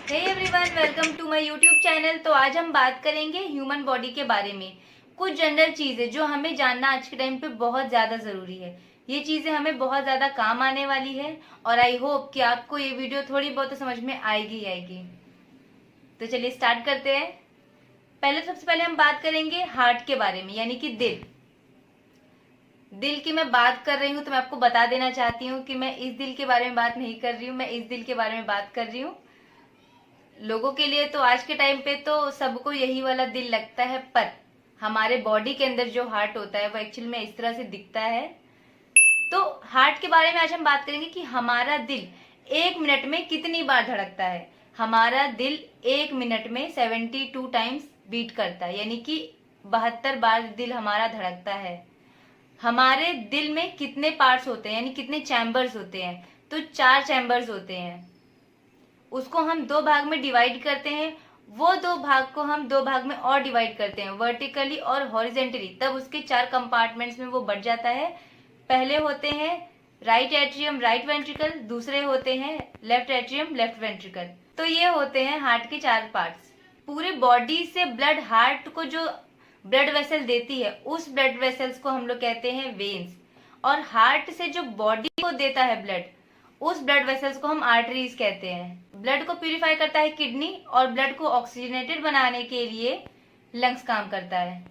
Hey everyone, welcome to my YouTube channel. तो आज हम बात करेंगे ह्यूमन बॉडी के बारे में। कुछ जनरल चीजें जो हमें जानना आज के टाइम पे बहुत ज्यादा जरूरी है। ये चीजें हमें बहुत ज्यादा काम आने वाली है और आई होप कि आपको ये वीडियो थोड़ी बहुत तो समझ में आएगी। तो चलिए स्टार्ट करते हैं। सबसे पहले हम बात करेंगे हार्ट के बारे में, यानी कि दिल की मैं बात कर रही हूँ तो मैं आपको बता देना चाहती हूँ कि मैं इस दिल के बारे में बात नहीं कर रही हूँ, मैं इस दिल के बारे में बात कर रही हूँ। लोगों के लिए तो आज के टाइम पे तो सबको यही वाला दिल लगता है, पर हमारे बॉडी के अंदर जो हार्ट होता है वो एक्चुअल में इस तरह से दिखता है। तो हार्ट के बारे में आज हम बात करेंगे कि हमारा दिल 1 मिनट में कितनी बार धड़कता है। हमारा दिल 1 मिनट में 72 टाइम्स बीट करता है, यानी कि 72 बार दिल हमारा धड़कता है। हमारे दिल में कितने पार्ट्स होते हैं, यानी कितने चैम्बर्स होते हैं? तो 4 चैम्बर्स होते हैं। उसको हम 2 भाग में डिवाइड करते हैं। वो 2 भाग को हम 2 भाग में और डिवाइड करते हैं, वर्टिकली और हॉरिजेंटली। तब उसके 4 कंपार्टमेंट्स में वो बढ़ जाता है। पहले होते हैं राइट एट्रियम, राइट वेंट्रिकल। दूसरे होते हैं लेफ्ट एट्रियम, लेफ्ट वेंट्रिकल। तो ये होते हैं हार्ट के 4 पार्ट्स। पूरे बॉडी से ब्लड हार्ट को जो ब्लड वेसल देती है, उस ब्लड वेसल्स को हम लोग कहते हैं वेन्स। और हार्ट से जो बॉडी को देता है ब्लड, उस ब्लड वेसल्स को हम आर्टरीज कहते हैं। ब्लड को प्यूरिफाई करता है किडनी, और ब्लड को ऑक्सीजनेटेड बनाने के लिए लंग्स काम करता है।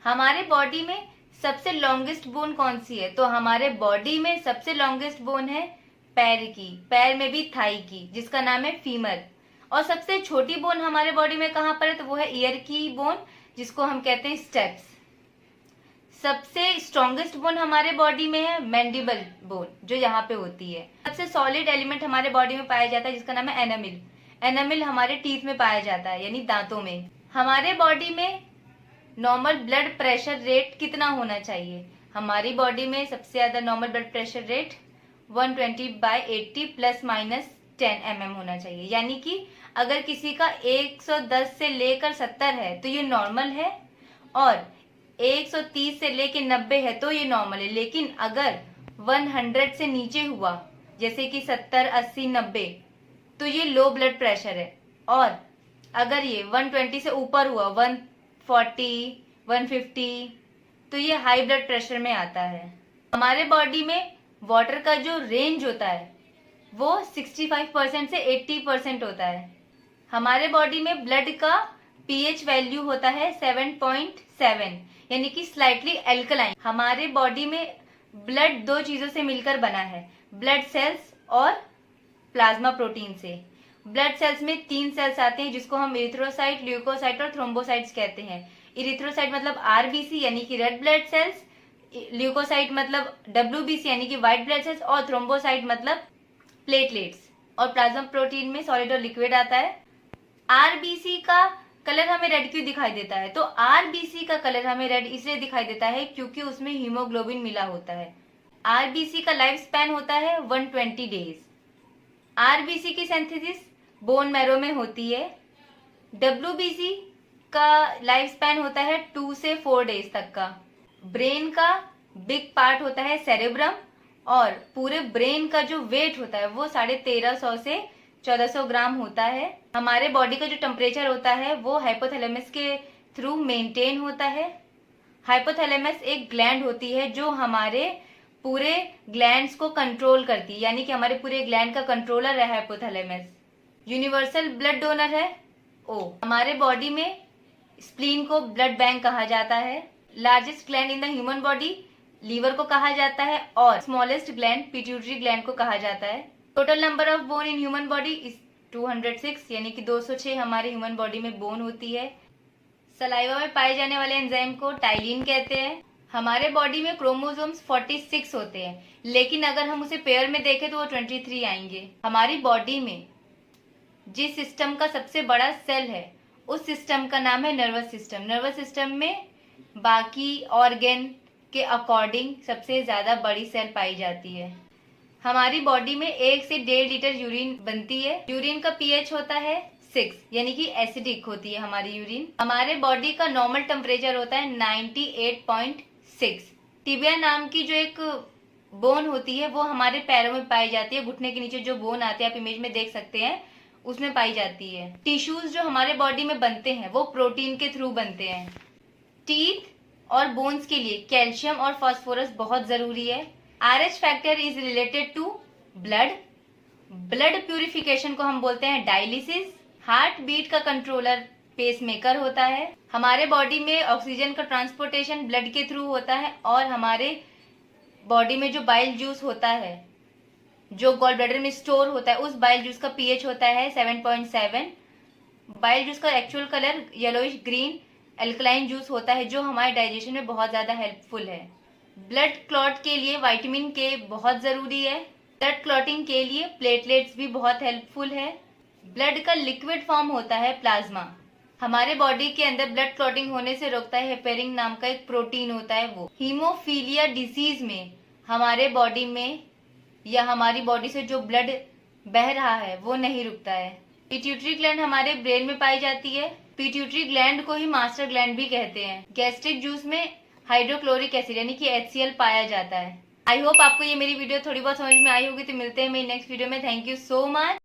हमारे बॉडी में सबसे लॉन्गेस्ट बोन कौन सी है? तो हमारे बॉडी में सबसे लॉन्गेस्ट बोन है पैर की, पैर में भी थाई की, जिसका नाम है फीमर। और सबसे छोटी बोन हमारे बॉडी में कहाँ पर है? तो वो है ईयर की बोन, जिसको हम कहते हैं स्टेप्स। सबसे स्ट्रॉन्गेस्ट बोन हमारे बॉडी में है मैंडिबल बोन, जो यहाँ पे होती है। सबसे सॉलिड एलिमेंट हमारे बॉडी में पाया जाता है, जिसका नाम है एनामिल। एनामिल हमारे टीथ में पाया जाता है, यानी दांतों में। हमारे बॉडी में नॉर्मल ब्लड प्रेशर रेट कितना होना चाहिए? हमारी बॉडी में सबसे ज्यादा normal blood pressure rate 120/80 ±10 mm होना चाहिए। यानी कि अगर किसी का 110 से लेकर 70 है तो ये नॉर्मल है, और 130 से लेकर 90 है तो ये नॉर्मल है। लेकिन अगर 100 से नीचे हुआ, जैसे कि 70, 80, 90, तो ये लो ब्लड प्रेशर है। और अगर ये 120 से ऊपर हुआ, 140, 150, तो ये हाई ब्लड प्रेशर में आता है। हमारे बॉडी में वाटर का जो रेंज होता है वो 65% से 80% होता है। हमारे बॉडी में ब्लड का पीएच वैल्यू होता है 7.7, यानी कि स्लाइटली एल्कलाइन। हमारे बॉडी में ब्लड 2 चीजों से मिलकर बना है, ब्लड सेल्स और प्लाज्मा प्रोटीन से। ब्लड सेल्स में 3 सेल्स आते हैं, जिसको हम इरिथ्रोसाइट, ल्यूकोसाइट और थ्रोम्बोसाइट्स कहते हैं। इरिथ्रोसाइट मतलब आरबीसी, यानी कि रेड ब्लड सेल्स। ल्यूकोसाइट मतलब डब्ल्यूबीसी, यानी कि व्हाइट ब्लड सेल्स। और थ्रोम्बोसाइट मतलब प्लेटलेट्स। और प्लाज्मा प्रोटीन में सॉलिड और लिक्विड आता है। आरबीसी का कलर हमें रेड क्यों दिखाई देता है? तो आरबीसी का कलर हमें रेड इसलिए दिखाई देता है क्योंकि उसमें हीमोग्लोबिन मिला होता है। आरबीसी का लाइफ स्पैन होता है 120 डेज। आरबीसी की सिंथेसिस बोन मैरो में होती है। डब्ल्यूबीसी का लाइफ स्पैन होता है 2 से 4 डेज तक का। ब्रेन का बिग पार्ट होता है सेरेब्रम, और पूरे ब्रेन का जो वेट होता है वो 1350 से 1400 ग्राम होता है। हमारे बॉडी का जो टेम्परेचर होता है वो हाइपोथैलेमस के थ्रू मेंटेन होता है। हाइपोथैलेमस एक ग्लैंड होती है जो हमारे पूरे ग्लैंड्स को कंट्रोल करती है, यानी कि हमारे पूरे ग्लैंड का कंट्रोलर है हाइपोथैलेमस। यूनिवर्सल ब्लड डोनर है ओ। हमारे बॉडी में स्प्लीन को ब्लड बैंक कहा जाता है। Largest gland in the human body liver को कहा जाता है, और स्मॉलेस्ट ग्लैंड पिट्यूटरी ग्लैंड को कहा जाता है। Total number of bone in human body is 206, यानी कि 206 हमारे ह्यूमन बॉडी में बोन होती है। सलाइवा में पाए जाने वाले एंजाइम को टाइलिन कहते हैं। हमारे बॉडी में क्रोमोसोम्स 46 होते हैं, लेकिन अगर हम उसे पेयर में देखें तो वो 23 आएंगे। हमारी बॉडी में जिस सिस्टम का सबसे बड़ा सेल है, उस सिस्टम का नाम है नर्वस सिस्टम। नर्वस सिस्टम में बाकी ऑर्गन के अकॉर्डिंग सबसे ज्यादा बड़ी सेल पाई जाती है। हमारी बॉडी में 1 से 1.5 लीटर यूरिन बनती है। यूरिन का पीएच होता है 6, यानी कि एसिडिक होती है हमारी यूरिन। हमारे बॉडी का नॉर्मल टेम्परेचर होता है 98.6। टिबिया नाम की जो एक बोन होती है वो हमारे पैरों में पाई जाती है। घुटने के नीचे जो बोन आते हैं आप इमेज में देख सकते हैं, उसमें पाई जाती है। टिश्यूज जो हमारे बॉडी में बनते हैं वो प्रोटीन के थ्रू बनते हैं। टीथ और बोन्स के लिए कैल्शियम और फास्फोरस बहुत जरूरी है। RH factor is related to blood. Blood purification को हम बोलते हैं डायलिसिस। हार्ट बीट का कंट्रोलर पेसमेकर होता है। हमारे बॉडी में ऑक्सीजन का ट्रांसपोर्टेशन ब्लड के थ्रू होता है और हमारे बॉडी में जो बाइल जूस होता है जो गॉल ब्लैडर में स्टोर होता है उस बाइल जूस का pH होता है 7.7। बाइल जूस का actual colour yellowish green alkaline juice होता है जो हमारे डाइजेशन में बहुत ज्यादा हेल्पफुल है। ब्लड क्लॉट के लिए विटामिन के बहुत जरूरी है। ब्लड क्लॉटिंग के लिए प्लेटलेट्स भी बहुत हेल्पफुल है। ब्लड का लिक्विड फॉर्म होता है प्लाज्मा। हमारे बॉडी के अंदर ब्लड क्लॉटिंग होने से रोकता है हेपेरिन नाम का एक प्रोटीन होता है वो। हीमोफीलिया डिजीज में हमारे बॉडी में या हमारी बॉडी से जो ब्लड बह रहा है वो नहीं रुकता है। पिट्यूटरी ग्लैंड हमारे ब्रेन में पाई जाती है। पिट्यूटरी ग्लैंड को ही मास्टर ग्लैंड भी कहते हैं। गैस्ट्रिक जूस में हाइड्रोक्लोरिक एसिड यानी कि HCl पाया जाता है। आई होप आपको ये मेरी वीडियो थोड़ी बहुत समझ में आई होगी। तो मिलते हैं मेरी नेक्स्ट वीडियो में। Thank you so much.